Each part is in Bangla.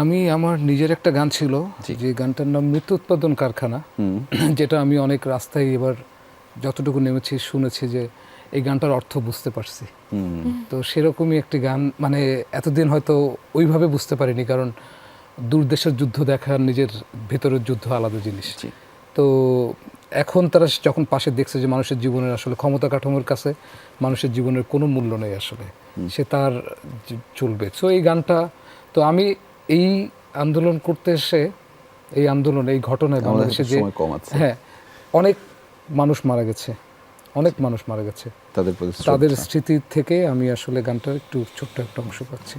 আমি আমার নিজের একটা গান ছিল, যে গানটার নাম মৃত্যু উৎপাদন কারখানা, যেটা আমি অনেক রাস্তায় এবার যতটুকু নেমেছি শুনেছি যে এই গানটার অর্থ বুঝতে পারছি। তো সেরকমই একটি গান, মানে এতদিন হয়তো ওইভাবে বুঝতে পারিনি, কারণ দূর দেশের যুদ্ধ দেখার নিজের ভেতরের যুদ্ধ আলাদা জিনিস। তো এখন তারা যখন পাশে দেখছে যে মানুষের জীবনের আসলে ক্ষমতা কাঠামোর কাছে মানুষের জীবনের কোনো মূল্য নেই, আসলে সে তার চলবে। সো এই গানটা, তো আমি এই আন্দোলন করতে এসে, এই আন্দোলন, এই ঘটনায় বাংলাদেশে যে হ্যাঁ অনেক মানুষ মারা গেছে, অনেক মানুষ মারা গেছে, তাদের স্মৃতি থেকে আমি আসলে গানটার একটু ছোট্ট একটা অংশ পাচ্ছি।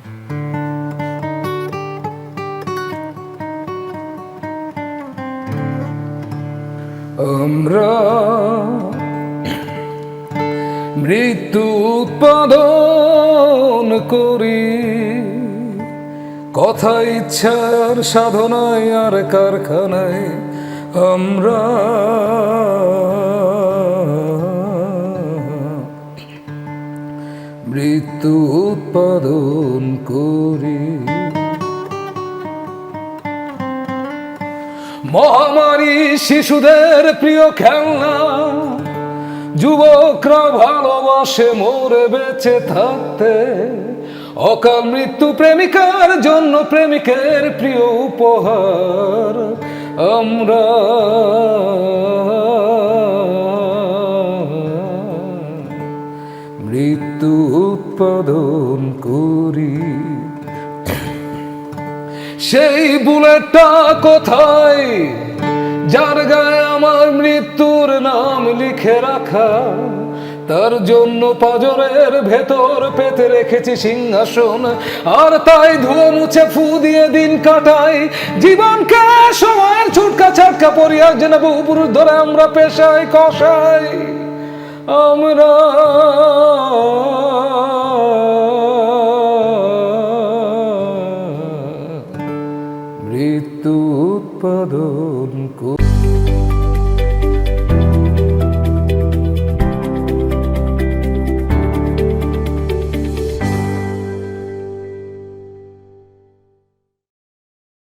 আমরা মৃত্যু উৎপাদন করি, কথা ইচ্ছার সাধনায় আর কারখানায় আমরা মৃত্যু উৎপাদন করি। মহামারী শিশুদের প্রিয় খেলনা, যুবকরা ভালোবাসে মরে বেঁচে থাকতে, অকাল মৃত্যু প্রেমিকার জন্য প্রেমিকের প্রিয় উপহার আমরা মৃত্যু উৎপাদন করি। সেই বুলেটটা কোথায় যার গায়ে আমার মৃত্যুর নাম লিখে রাখা, তার জন্য পাজরের ভেতর পেতে রেখেছি সিংহাসন, আর তাই ধুয়ো মুছে ফু দিয়ে দিন কাটাই জীবনকে সময়ের ছুটকা ছাটকা পরিহার যেন বহু পুরুষ ধরে আমরা পেশায় কষাই আমরা মৃত্যু উৎপাদন করি।